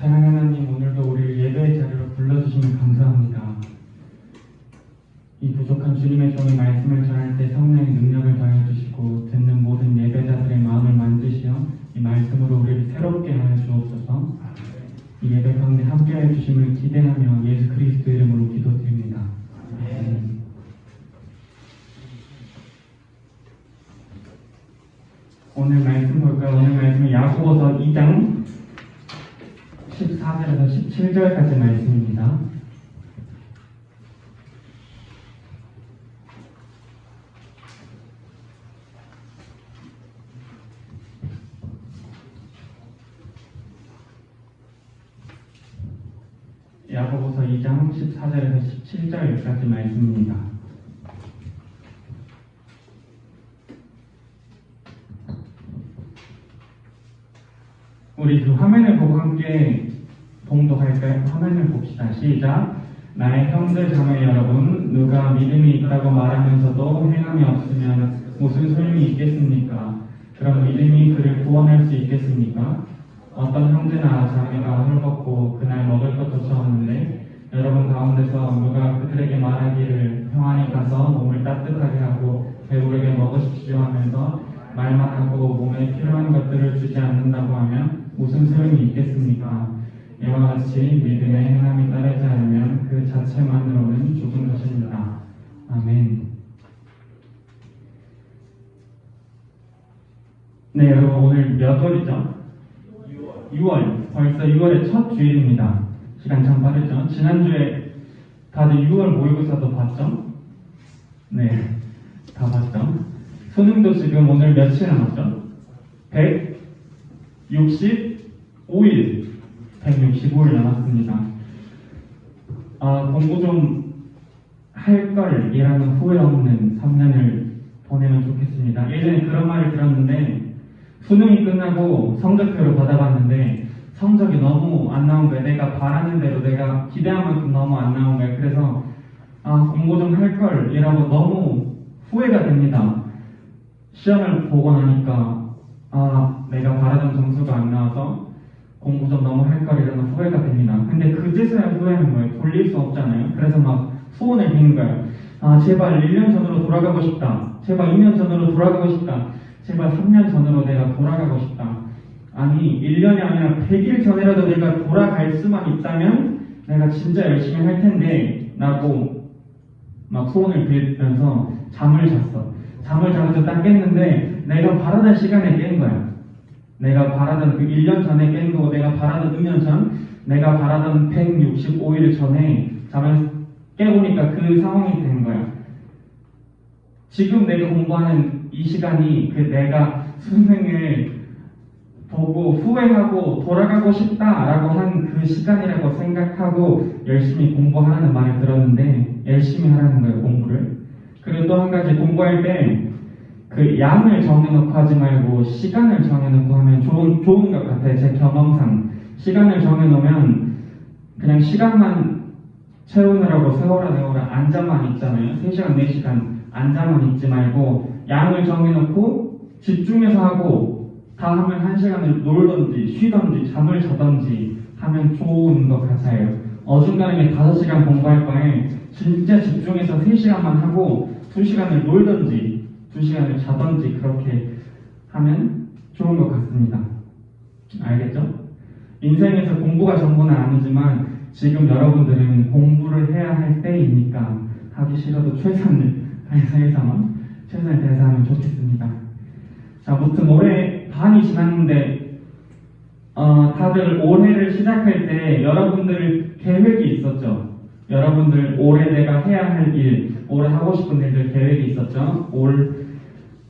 사랑하는 하나님, 오늘도 우리를 예배의 자리로 불러주시면 감사합니다. 이 부족한 주님의 종의 말씀을 전할 때 성령의 능력을 더해주시고 듣는 모든 예배자들의 마음을 만드시어 이 말씀으로 우리를 새롭게 하여 주옵소서. 이 예배 가운데 함께해 주심을 기대하며 예수 그리스도 이름으로 기도드립니다. 아멘. 오늘 말씀 볼까요? 오늘 말씀은 야고보서 2장 14절에서 17절까지 말씀입니다. 야고보서 2장 14절에서 17절까지 말씀입니다. 우리 그 화면을 보고 함께 봉독할까요? 화면을 봅시다. 시작. 나의 형제 자매 여러분, 누가 믿음이 있다고 말하면서도 행함이 없으면 무슨 소용이 있겠습니까? 그럼 믿음이 그를 구원할 수 있겠습니까? 어떤 형제나 자매가 헐벗고 그날 먹을 것조차 없는데 여러분 가운데서 누가 그들에게 말하기를 평안히 가서 몸을 따뜻하게 하고 배부르게 먹으십시오 하면서 말만 하고 몸에 필요한 것들을 주지 않는다고 하면 무슨 소용이 있겠습니까? 이와 같이 믿음의 행함이 따르지 않으면 그 자체만으로는 죽은 것입니다. 아멘. 네, 여러분 오늘 몇 월이죠? 6월. 벌써 6월의 첫 주일입니다. 시간 참 빠르죠? 지난주에 다들 6월 모의고사도 봤죠? 네, 다 봤죠? 수능도 지금 오늘 며칠 남았죠? 165일 165일 남았습니다. 공부 좀 할걸 이라는 후회 없는 3년을 보내면 좋겠습니다. 예전에 그런 말을 들었는데 수능이 끝나고 성적표를 받아봤는데 성적이 너무 안 나온 거예요. 내가 바라는 대로 내가 기대한 만큼 너무 안 나온 거예요. 그래서 공부 좀 할걸 이라고 너무 후회가 됩니다. 시험을 보고 나니까 내가 바라던 점수가 안 나와서 공부 좀 너무 할걸 이라는 후회가 됩니다. 근데 그제서야 후회는 거예요. 돌릴 수 없잖아요. 그래서 막 소원을 비는 거예요. 제발 1년 전으로 돌아가고 싶다. 제발 2년 전으로 돌아가고 싶다. 제발 3년 전으로 내가 돌아가고 싶다. 아니 1년이 아니라 100일 전에라도 내가 돌아갈 수만 있다면 내가 진짜 열심히 할 텐데 라고 막 소원을 빌면서 잠을 잤어. 잠을 자면서 딱 깼는데 내가 바라던 시간에 깬 거야. 내가 바라던 그 1년 전에 깬 거고 내가 바라던 2년 전 내가 바라던 165일 전에 잠을 깨보니까 그 상황이 된 거야. 지금 내가 공부하는 이 시간이 그 내가 수능을 보고 후회하고 돌아가고 싶다라고 한 그 시간이라고 생각하고 열심히 공부하라는 말을 들었는데 열심히 하라는 거예요, 공부를. 그리고 또 한 가지 공부할 때 그 양을 정해놓고 하지 말고 시간을 정해놓고 하면 좋은 것 같아요. 제 경험상 시간을 정해놓으면 그냥 시간만 채우느라고 세워라 앉아만 있잖아요. 3시간 4시간 앉아만 있지 말고 양을 정해놓고 집중해서 하고 다 하면 1시간을 놀던지 쉬던지 잠을 자던지 하면 좋은 것 같아요. 어중간하게 5시간 공부할 바에 진짜 집중해서 3시간만 하고 2시간을 놀던지 2시간을 자던지 그렇게 하면 좋은 것 같습니다. 알겠죠? 인생에서 공부가 전부는 아니지만 지금 여러분들은 공부를 해야 할 때이니까 하기 싫어도 최선을 다해서 하면 좋겠습니다. 자, 아무튼 올해 반이 지났는데 다들 올해를 시작할 때 여러분들 계획이 있었죠? 여러분들 올해 내가 해야 할 일, 올해 하고 싶은 일들 계획이 있었죠?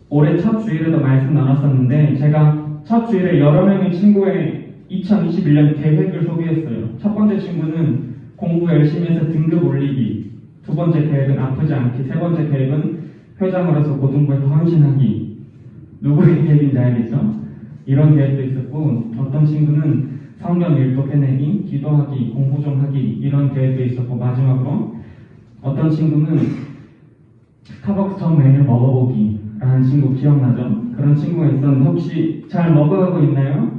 올해 첫 주일에도 말씀 나눴었는데 제가 첫 주일에 여러 명의 친구의 2021년 계획을 소개했어요. 첫 번째 친구는 공부 열심히 해서 등급 올리기, 두 번째 계획은 아프지 않기, 세 번째 계획은 회장으로서 고등부에 더 헌신하기. 누구의 계획인지 알겠죠? 이런 계획도 있었고 어떤 친구는 성경 일독해내기, 기도하기, 공부 좀 하기 이런 계획도 있었고 마지막으로 어떤 친구는 스타벅스 전 메뉴 먹어보기 라는 친구 기억나죠? 그런 친구가 있었는데 혹시 잘 먹어가고 있나요?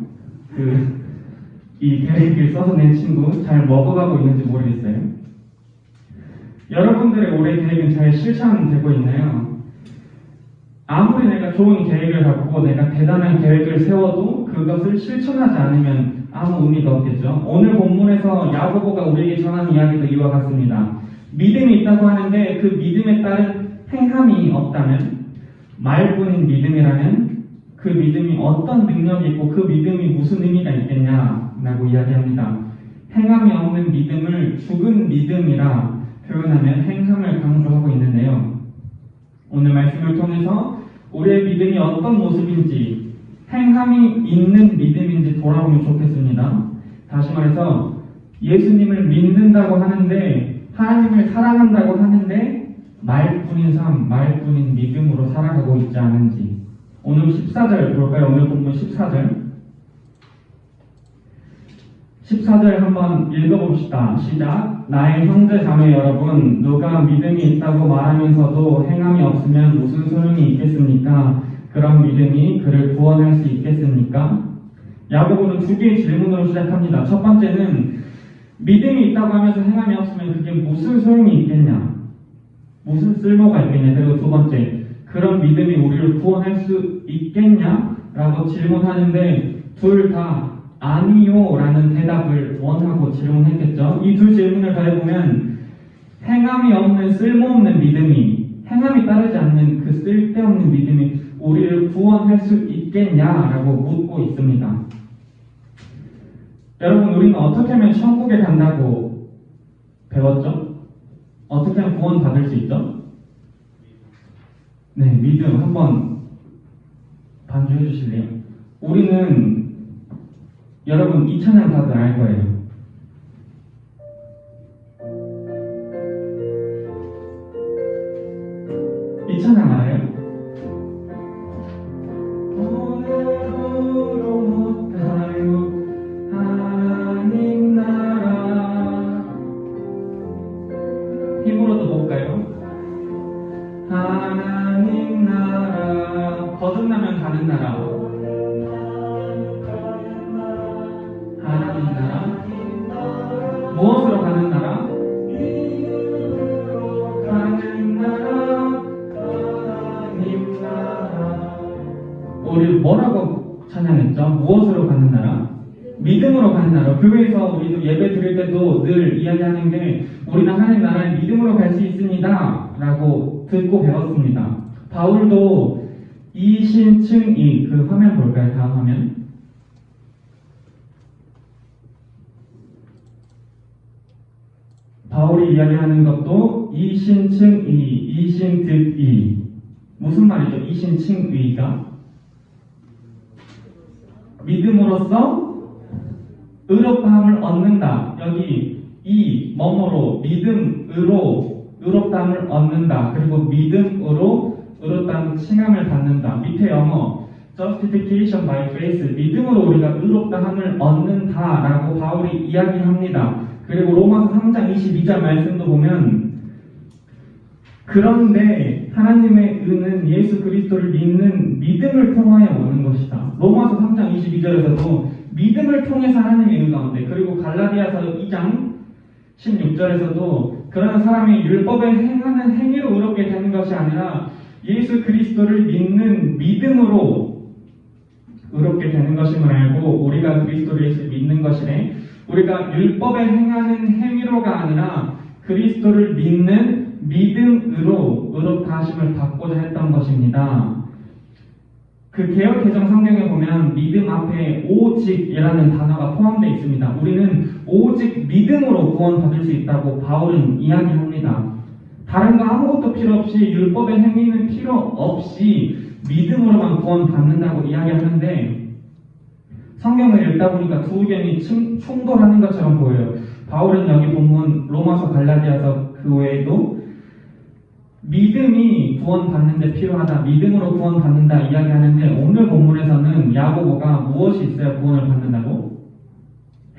이 계획을 써서 낸 친구 잘 먹어가고 있는지 모르겠어요. 여러분들의 올해 계획은 잘 실천되고 있나요? 아무리 내가 좋은 계획을 갖고 내가 대단한 계획을 세워도 그것을 실천하지 않으면 아무 의미가 없겠죠. 오늘 본문에서 야고보가 우리에게 전하는 이야기도 이와 같습니다. 믿음이 있다고 하는데 그 믿음에 따른 행함이 없다면 말뿐인 믿음이라면 그 믿음이 어떤 능력이 있고 그 믿음이 무슨 의미가 있겠냐라고 이야기합니다. 행함이 없는 믿음을 죽은 믿음이라 표현하면 행함을 강조하고 있는데요. 오늘 말씀을 통해서 우리의 믿음이 어떤 모습인지 행함이 있는 믿음인지 돌아보면 좋겠습니다. 다시 말해서 예수님을 믿는다고 하는데 하나님을 사랑한다고 하는데 말뿐인 삶, 말뿐인 믿음으로 살아가고 있지 않은지. 오늘 14절 볼까요? 오늘 본문 14절. 14절 한번 읽어봅시다. 시작. 나의 형제 자매 여러분, 누가 믿음이 있다고 말하면서도 행함이 없으면 무슨 소용이 있겠습니까? 그런 믿음이 그를 구원할 수 있겠습니까? 야고보는 두 개의 질문으로 시작합니다. 첫 번째는 믿음이 있다고 하면서 행함이 없으면 그게 무슨 소용이 있겠냐? 무슨 쓸모가 있겠냐? 그리고 두 번째, 그런 믿음이 우리를 구원할 수 있겠냐? 라고 질문하는데 둘 다 아니요 라는 대답을 원하고 질문했겠죠. 이 두 질문을 더해보면 행함이 없는 쓸모없는 믿음이, 행함이 따르지 않는 그 쓸데없는 믿음이 우리를 구원할 수 있겠냐라고 묻고 있습니다. 여러분, 우리는 어떻게 하면 천국에 간다고 배웠죠? 어떻게 하면 구원 받을 수 있죠? 네, 믿음 한번 반주해 주실래요? 우리는 여러분 이 찬양 다들 알 거예요. 이 찬양 알아요? 오늘로 못하요 하나님 나라. 힘으로도 못 가요. 하나님 나라. 거듭나면 가는 나라. 하나님 나라. 무엇으로 가는 나라? 가는 나라. 하나님 나라. 우리 뭐라고 찬양했죠? 무엇으로 가는 나라? 믿음으로 가는 나라. 교회에서 우리도 예배 드릴 때도 늘 이야기하는 게 우리는 하나님 나라에 믿음으로 갈 수 있습니다 라고 듣고 배웠습니다. 바울도 이신층이, 그 화면 볼까요? 다음 화면. 바울이 이야기하는 것도 이신층이, 이신득이. 무슨 말이죠? 이신층의가? 믿음으로써 의롭다함을 얻는다. 여기 이 뭐뭐로 믿음으로 의롭다함을 얻는다. 그리고 믿음으로 의롭다함 칭함을 받는다. 밑에 영어 justification by faith, 믿음으로 우리가 의롭다함을 얻는다라고 바울이 이야기합니다. 그리고 로마서 3장 22절 말씀도 보면 그런데 하나님의 의는 예수 그리스도를 믿는 믿음을 통하여 오는 것이다. 로마서 3장 22절에서도 믿음을 통해서 하나님의 의가 온대. 그리고 갈라디아서 2장 16절에서도 그러나 사람이 율법에 행하는 행위로 의롭게 되는 것이 아니라 예수 그리스도를 믿는 믿음으로 의롭게 되는 것임을 알고 우리가 그리스도를 예수 믿는 것이래. 우리가 율법에 행하는 행위로가 아니라 그리스도를 믿는 믿음으로 의롭다 하심을 받고자 했던 것입니다. 그 개역 개정 성경에 보면 믿음 앞에 오직이라는 단어가 포함되어 있습니다. 우리는 오직 믿음으로 구원받을 수 있다고 바울은 이야기합니다. 다른 거 아무것도 필요 없이 율법의 행위는 필요 없이 믿음으로만 구원받는다고 이야기하는데 성경을 읽다 보니까 두 의견이 충돌하는 것처럼 보여요. 바울은 여기 본문 로마서 갈라디아서 그 외에도 믿음이 구원받는 데 필요하다, 믿음으로 구원받는다 이야기하는데 오늘 본문에서는 야고보가 무엇이 있어야 구원을 받는다고?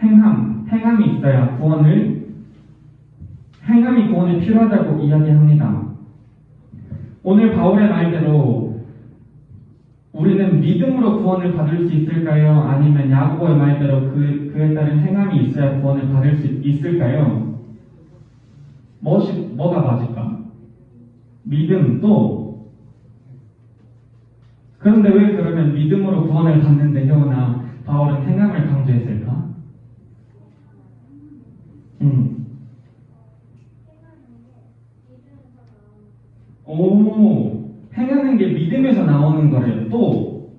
행함이 있어야 행함이 구원에 필요하다고 이야기합니다. 오늘 바울의 말대로 우리는 믿음으로 구원을 받을 수 있을까요? 아니면 야고보의 말대로 그에 따른 행함이 있어야 구원을 받을 수 있을까요? 뭐가 맞을까? 믿음 또 그런데 왜 그러면 믿음으로 구원을 받는데 혜원아 바울은 행함을 강조했을까? 행하는 게 믿음에서 나오는 거래요. 또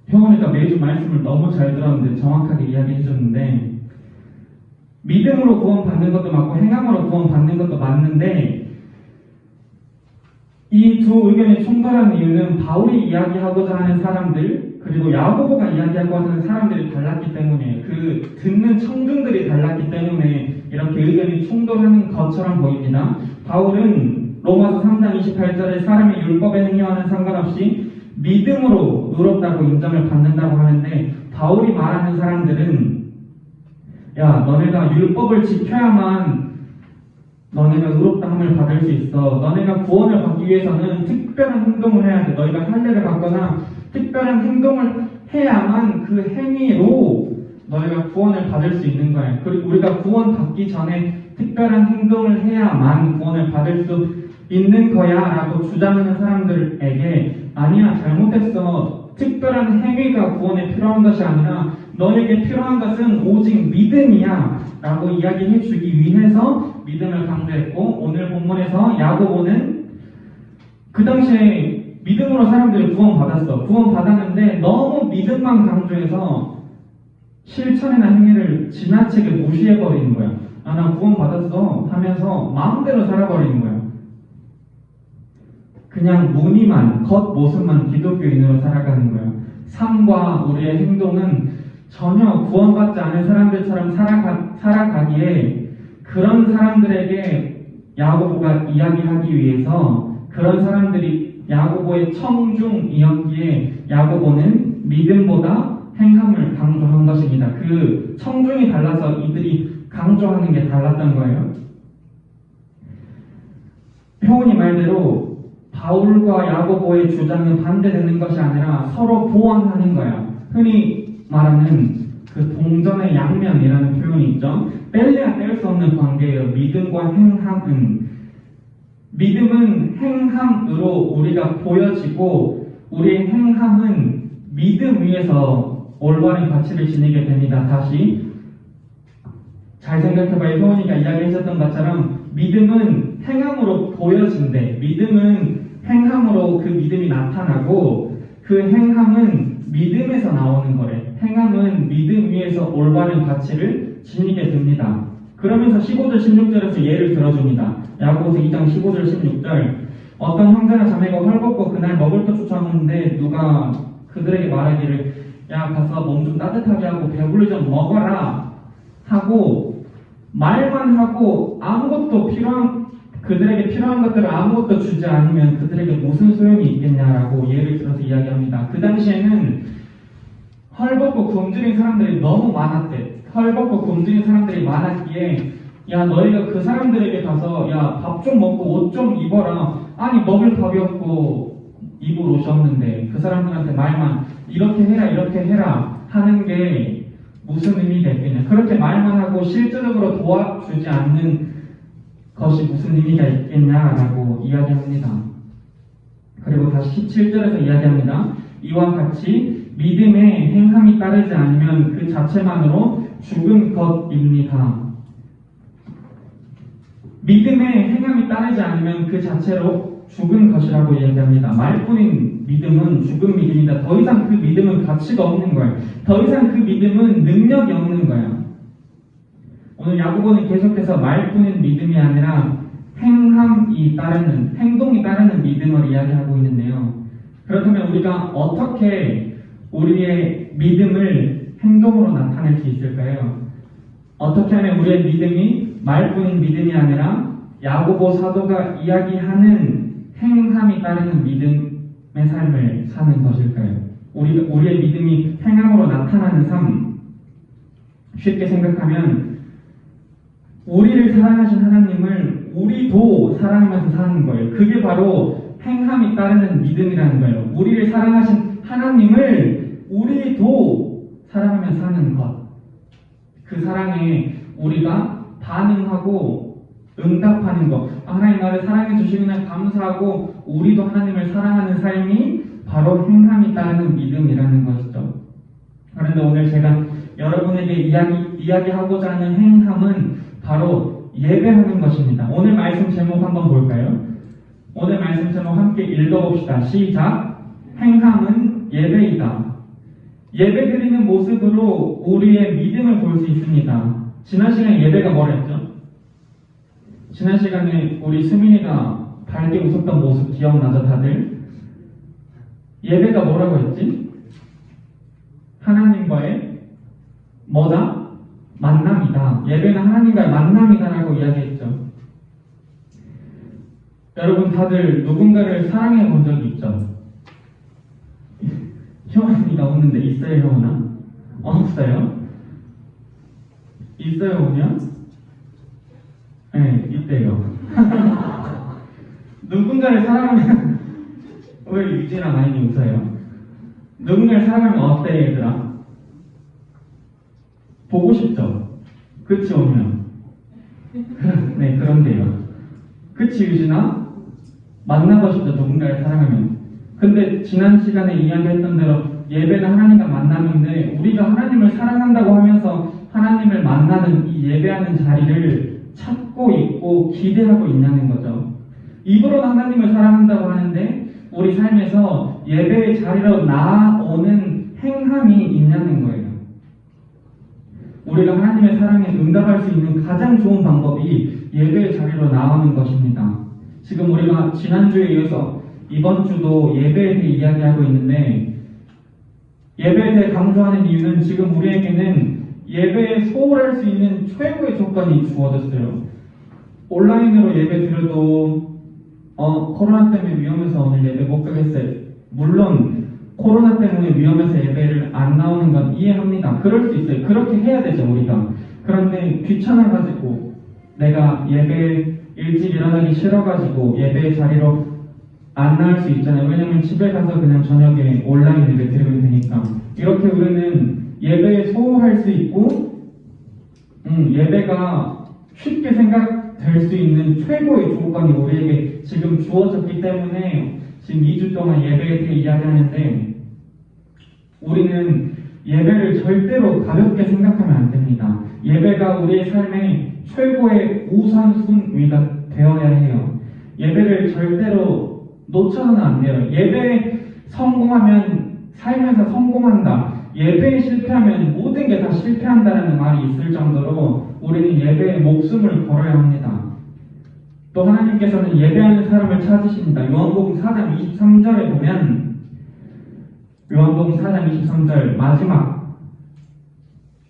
혜원이가 매주 말씀을 너무 잘 들었는데 정확하게 이야기해 줬는데 믿음으로 구원 받는 것도 맞고 행함으로 구원 받는 것도 맞는데 이 두 의견이 충돌한 이유는 바울이 이야기하고자 하는 사람들 그리고 야고보가 이야기하고자 하는 사람들이 달랐기 때문에 그 듣는 청중들이 달랐기 때문에 이렇게 의견이 충돌하는 것처럼 보입니다. 바울은 로마서 3장 28절에 사람이 율법의 행위와는 상관없이 믿음으로 의롭다고 인정을 받는다고 하는데 바울이 말하는 사람들은 야 너네가 율법을 지켜야만 너네가 의롭다함을 받을 수 있어. 너네가 구원을 받기 위해서는 특별한 행동을 해야 돼. 너희가 할례를 받거나 특별한 행동을 해야만 그 행위로 너희가 구원을 받을 수 있는 거야. 그리고 우리가 구원 받기 전에 특별한 행동을 해야만 구원을 받을 수 있는 거야 라고 주장하는 사람들에게 아니야 잘못했어. 특별한 행위가 구원에 필요한 것이 아니라 너에게 필요한 것은 오직 믿음이야 라고 이야기해 주기 위해서 믿음을 강조했고 오늘 본문에서 야고보는 그 당시에 믿음으로 사람들이 구원받았어. 구원받았는데 너무 믿음만 강조해서 실천이나 행위를 지나치게 무시해버리는 거야. 아, 나 구원받았어 하면서 마음대로 살아버리는 거야. 그냥 무늬만, 겉모습만 기독교인으로 살아가는 거야. 삶과 우리의 행동은 전혀 구원받지 않은 사람들처럼 살아가기에 그런 사람들에게 야고보가 이야기하기 위해서 그런 사람들이 야고보의 청중이었기에 야고보는 믿음보다 행함을 강조한 것입니다. 그 청중이 달라서 이들이 강조하는 게 달랐던 거예요. 표현이 말대로 바울과 야고보의 주장은 반대되는 것이 아니라 서로 보완하는 거야. 흔히 말하는 그 동전의 양면이라는 표현이 있죠. 뺄래야 뗄 수 없는 관계예요. 믿음과 행함은. 믿음은 행함으로 우리가 보여지고 우리의 행함은 믿음 위에서 올바른 가치를 지니게 됩니다. 다시 잘 생각해봐요. 효원이가 이야기했었던 것처럼 믿음은 행함으로 보여진대. 믿음은 행함으로 그 믿음이 나타나고 그 행함은 믿음에서 나오는 거래. 행함은 믿음 위에서 올바른 가치를 지니게 됩니다. 그러면서 15절 16절에서 예를 들어줍니다. 야고보서 2장 15절 16절 어떤 형제나 자매가 헐벗고 그날 먹을 것 쫓아오는데 누가 그들에게 말하기를 야 가서 몸 좀 따뜻하게 하고 배불리 좀 먹어라 하고 말만 하고 아무것도 그들에게 필요한 것들을 아무것도 주지 않으면 그들에게 무슨 소용이 있겠냐라고 예를 들어서 이야기합니다. 그 당시에는 헐벗고 굶주린 사람들이 너무 많았대. 헐벗고 굶주린 사람들이 많았기에 야 너희가 그 사람들에게 가서 야 밥 좀 먹고 옷 좀 입어라. 아니 먹을 밥이 없고 입을 옷이 없는데 그 사람들한테 말만 이렇게 해라 하는 게 무슨 의미가 있겠냐. 그렇게 말만 하고 실질적으로 도와주지 않는 것이 무슨 의미가 있겠냐라고 이야기합니다. 그리고 다시 17절에서 이야기합니다. 이와 같이 믿음에 행함이 따르지 않으면 그 자체만으로 죽은 것입니다. 믿음에 행함이 따르지 않으면 그 자체로 죽은 것이라고 이야기합니다. 말뿐인 믿음은 죽은 믿음이다. 더 이상 그 믿음은 가치가 없는 거예요. 더 이상 그 믿음은 능력이 없는 거예요. 오늘 야고보는 계속해서 말뿐인 믿음이 아니라 행동이 따르는 믿음을 이야기하고 있는데요. 그렇다면 우리가 어떻게 우리의 믿음을 행동으로 나타낼 수 있을까요? 어떻게 하면 우리의 믿음이 말뿐인 믿음이 아니라 야고보 사도가 이야기하는 행함이 따르는 믿음의 삶을 사는 것일까요? 우리의 믿음이 행함으로 나타나는 삶, 쉽게 생각하면 우리를 사랑하신 하나님을 우리도 사랑하면서 사는 거예요. 그게 바로 행함이 따르는 믿음이라는 거예요. 우리를 사랑하신 하나님을 우리도 사랑하며 사는 것. 그 사랑에 우리가 반응하고 응답하는 것. 하나님 나를 사랑해 주시면 감사하고 우리도 하나님을 사랑하는 삶이 바로 행함이 따르는 믿음이라는 것이죠. 그런데 오늘 제가 여러분에게 이야기하고자 하는 행함은 바로 예배하는 것입니다. 오늘 말씀 제목 한번 볼까요? 오늘 말씀 제목 함께 읽어봅시다. 시작! 행함은 예배이다. 예배드리는 모습으로 우리의 믿음을 볼 수 있습니다. 지난 시간에 예배가 뭐랬죠? 지난 시간에 우리 수민이가 밝게 웃었던 모습 기억나죠 다들? 예배가 뭐라고 했지? 하나님과의 뭐다? 만남이다. 예배는 하나님과의 만남이다라고 이야기했죠. 여러분 다들 누군가를 사랑해 본 적이 있죠? 효원이가 웃는데 있어요, 효원아? 없어요? 있어요, 오면? 네, 있대요. 누군가를 사랑하면 왜 유진아 많이 웃어요? 누군가를 사랑하면 어때, 얘들아? 보고 싶죠? 그치, 오면? 네, 그런데요. 그치, 유진아? 만나고 싶죠, 누군가를 사랑하면. 근데 지난 시간에 이야기했던 대로 예배는 하나님과 만남인데 우리가 하나님을 사랑한다고 하면서 하나님을 만나는 이 예배하는 자리를 찾고 있고 기대하고 있냐는 거죠. 입으로는 하나님을 사랑한다고 하는데 우리 삶에서 예배의 자리로 나아오는 행함이 있냐는 거예요. 우리가 하나님의 사랑에 응답할 수 있는 가장 좋은 방법이 예배의 자리로 나오는 것입니다. 지금 우리가 지난주에 이어서 이번 주도 예배에 대해 이야기하고 있는데 예배에 대해 강조하는 이유는 지금 우리에게는 예배에 소홀할 수 있는 최고의 조건이 주어졌어요. 온라인으로 예배 드려도 코로나 때문에 위험해서 오늘 예배 못 가겠어요. 물론 코로나 때문에 위험해서 예배를 안 나오는 건 이해합니다. 그럴 수 있어요. 그렇게 해야 되죠 우리가. 그런데 귀찮아가지고 내가 예배 일찍 일어나기 싫어가지고 예배 자리로 안 나올 수 있잖아요. 왜냐면 집에 가서 그냥 저녁에 온라인 예배 드리면 되니까. 이렇게 우리는 예배에 소홀할 수 있고 예배가 쉽게 생각될 수 있는 최고의 조건이 우리에게 지금 주어졌기 때문에 지금 2주 동안 예배에 대해 이야기하는데 우리는 예배를 절대로 가볍게 생각하면 안 됩니다. 예배가 우리의 삶의 최고의 우선순위가 되어야 해요. 예배를 절대로 놓쳐서는 안 돼요. 예배에 성공하면 삶에서 성공한다. 예배에 실패하면 모든 게 다 실패한다는 말이 있을 정도로 우리는 예배에 목숨을 걸어야 합니다. 또 하나님께서는 예배하는 사람을 찾으십니다. 요한복음 4장 23절에 보면 요한복음 4장 23절 마지막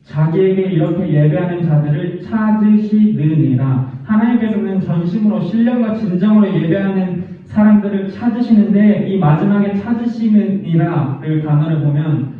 자기에게 이렇게 예배하는 자들을 찾으시느니라. 하나님께서는 전심으로 신령과 진정으로 예배하는 사람들을 찾으시는데 이 마지막에 찾으시느니라를 단어를 보면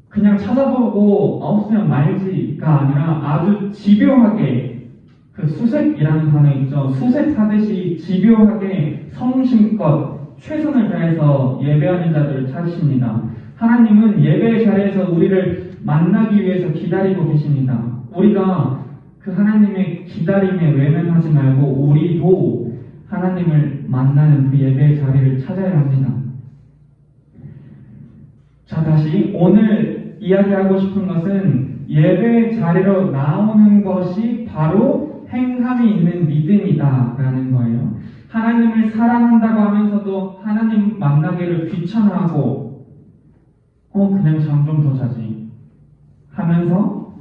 그냥 찾아보고 없으면 말지가 아니라 아주 집요하게 그 수색이라는 단어 있죠. 수색하듯이 집요하게 성심껏 최선을 다해서 예배하는 자들을 찾으십니다. 하나님은 예배의 자리에서 우리를 만나기 위해서 기다리고 계십니다. 우리가 그 하나님의 기다림에 외면하지 말고 우리도 하나님을 만나는 그 예배의 자리를 찾아야 합니다. 자, 다시 오늘 이야기하고 싶은 것은 예배의 자리로 나오는 것이 바로 행함이 있는 믿음이다 라는 거예요. 하나님을 사랑한다고 하면서도 하나님 만나기를 귀찮아하고 그냥 잠 좀 더 자지 하면서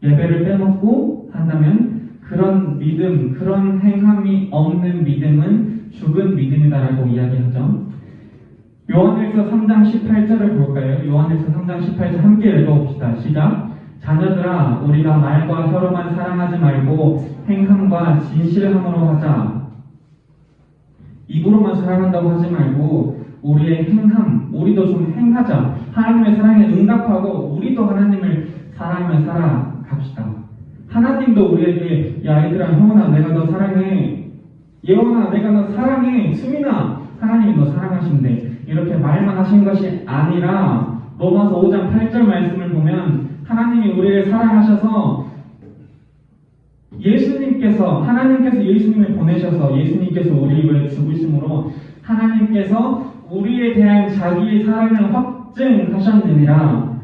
예배를 빼먹고 한다면 그런 믿음, 그런 행함이 없는 믿음은 죽은 믿음이다라고 이야기하죠. 요한일서 3장 18절을 볼까요? 요한일서 3장 18절 함께 읽어봅시다. 시작! 자녀들아, 우리가 말과 혀로만 사랑하지 말고 행함과 진실함으로 하자. 입으로만 사랑한다고 하지 말고 우리의 행함, 우리도 좀 행하자. 하나님의 사랑에 응답하고 우리도 하나님을 사랑하며 살아갑시다. 하나님도 우리에게 야 얘들아, 형아 내가 너 사랑해. 예원아 내가 너 사랑해. 수민아 하나님이 너 사랑하신대 이렇게 말만 하신 것이 아니라 로마서 5장 8절 말씀을 보면 하나님이 우리를 사랑하셔서 하나님께서 예수님을 보내셔서 예수님께서 우리를 위해 죽으심으로 하나님께서 우리에 대한 자기의 사랑을 확증하셨느니라.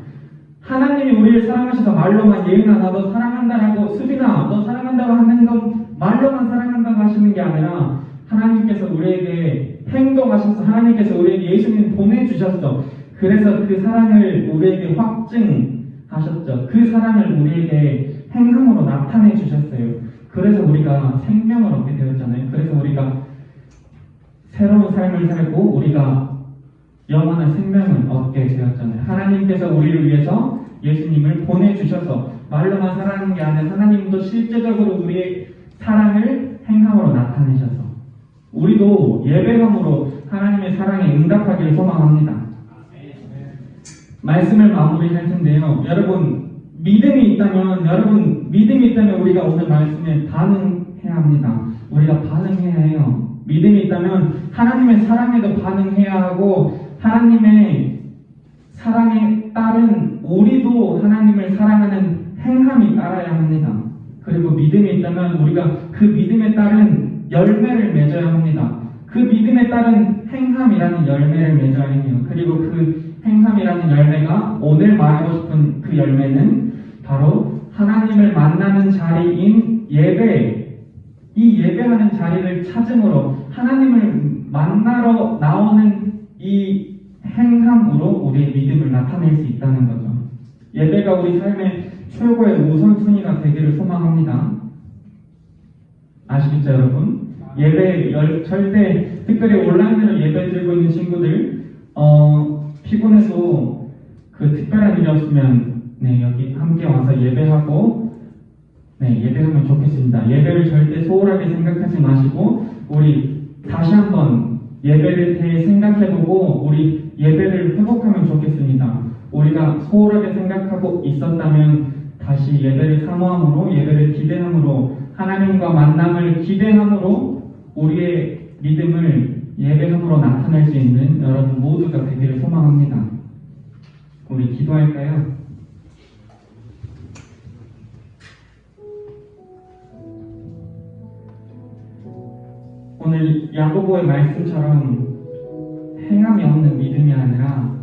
하나님이 우리를 사랑하셔서 말로만 예은아 너 사랑한다라고 수빈아 너 사랑한다고 하는 건 말로만 사랑한다고 하시는 게 아니라 하나님께서 우리에게 행동하셔서 하나님께서 우리에게 예수님 보내주셨어. 그래서 그 사랑을 우리에게 확증하셨죠. 그 사랑을 우리에게 행함으로 나타내 주셨어요. 그래서 우리가 생명을 얻게 되었잖아요. 그래서 우리가 새로운 삶을 살고 우리가 영원한 생명을 얻게 되었잖아요. 하나님께서 우리를 위해서 예수님을 보내주셔서 말로만 사랑하는 게 아니라 하나님도 실제적으로 우리의 사랑을 행함으로 나타내셔서 우리도 예배함으로 하나님의 사랑에 응답하기를 소망합니다. 말씀을 마무리할 텐데요. 여러분 믿음이 있다면 우리가 오늘 말씀에 반응해야 합니다. 우리가 반응해야 해요. 믿음이 있다면 하나님의 사랑에도 반응해야 하고 하나님의 사랑에 따른 우리도 하나님을 사랑하는 행함이 따라야 합니다. 그리고 믿음이 있다면 우리가 그 믿음에 따른 열매를 맺어야 합니다. 그 믿음에 따른 행함이라는 열매를 맺어야 해요. 그리고 그 행함이라는 열매가 오늘 말하고 싶은 그 열매는 바로 하나님을 만나는 자리인 예배, 이 예배하는 자리를 찾음으로 하나님을 만나러 나오는 이 행함으로 우리의 믿음을 나타낼 수 있다는 거죠. 예배가 우리 삶의 최고의 우선순위가 되기를 소망합니다. 아시겠죠 여러분? 예배 절대 특별히 온라인으로 예배 드리고 있는 친구들 피곤해도 그 특별한 일이 없으면 여기 함께 와서 예배하고 예배하면 좋겠습니다. 예배를 절대 소홀하게 생각하지 마시고 우리 다시 한번 예배를 대해 생각해보고 우리 예배를 회복하면 좋겠습니다. 우리가 소홀하게 생각하고 있었다면 다시 예배를 사모함으로 예배를 기대함으로 하나님과 만남을 기대함으로 우리의 믿음을 예배함으로 나타낼 수 있는 여러분 모두가 되기를 소망합니다. 우리 기도할까요? 오늘 야고보의 말씀처럼 행함이 없는 믿음이 아니라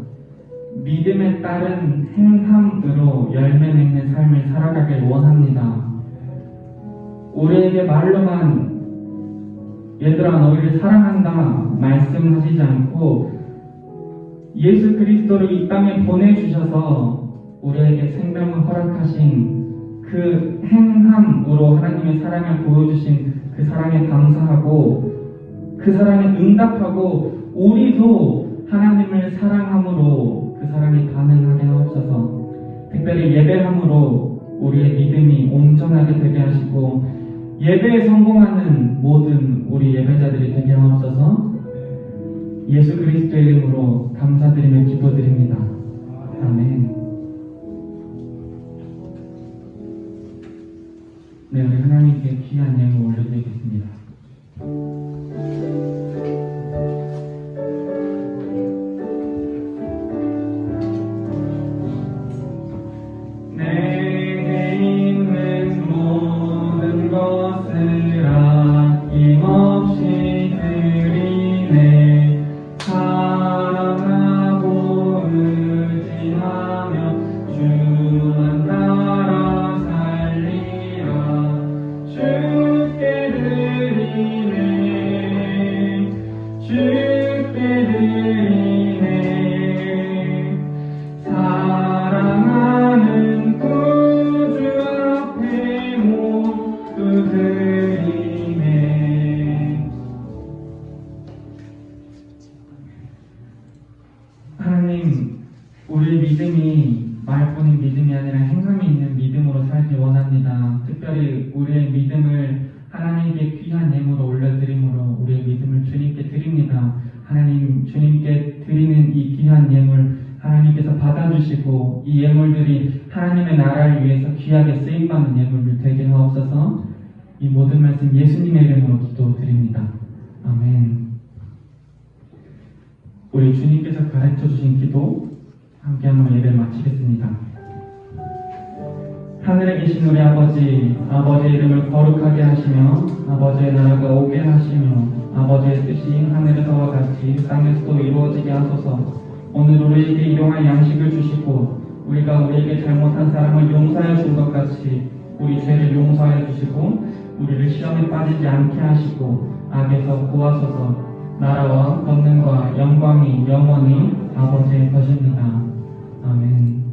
믿음에 따른 행함으로 열매 맺는 삶을 살아가길 원합니다. 우리에게 말로만 얘들아 너희를 사랑한다 말씀하시지 않고 예수 그리스도를 이 땅에 보내주셔서 우리에게 생명을 허락하신 그 행함으로 하나님의 사랑을 보여주신 그 사랑에 감사하고 그 사랑에 응답하고 우리도 하나님을 사랑함으로 그 사랑에 반응하게 하옵소서. 특별히 예배함으로 우리의 믿음이 온전하게 되게 하시고 예배에 성공하는 모든 우리 예배자들이 되게 하옵소서. 예수 그리스도의 이름으로 감사드리며 기도드립니다. 아멘. 네, 우리 하나님께 귀한 예물 올려드리겠습니다. 내게 있는 모든 것을 아낌없이 드리네. 사랑하고 의지하며 주만 따라 살리라. 주께 드리네. 주께 드리네. 사랑하는 구주 앞에 모두 드리네. 하나님, 우리의 믿음이 말뿐인 믿음이 아니라 행함이 있는 믿음으로 살기 원합니다. 특별히 우리의 믿음을 하나님께 귀한 예물로 올려드림으로 우리의 믿음을 주님께 드립니다. 하나님, 주님께 드리는 이 귀한 예물 하나님께서 받아주시고 이 예물들이 하나님의 나라를 위해서 귀하게 쓰임받는 예물들 되게 하옵소서. 이 모든 말씀 예수님의 이름으로 기도드립니다. 아멘. 우리 주님께서 가르쳐 주신 기도 함께 한번 예배를 마치겠습니다. 하늘에 계신 우리 아버지, 아버지의 이름을 거룩하게 하시며 아버지의 나라가 오게 하시며 아버지의 뜻이 하늘에서와 같이 땅에서도 이루어지게 하소서. 오늘 우리에게 일용할 양식을 주시고 우리가 우리에게 잘못한 사람을 용서하여 준 것 같이 우리 죄를 용서하여 주시고 우리를 시험에 빠지지 않게 하시고 악에서 구하소서. 나라와 권능과 영광이 영원히 아버지의 것입니다. 아멘.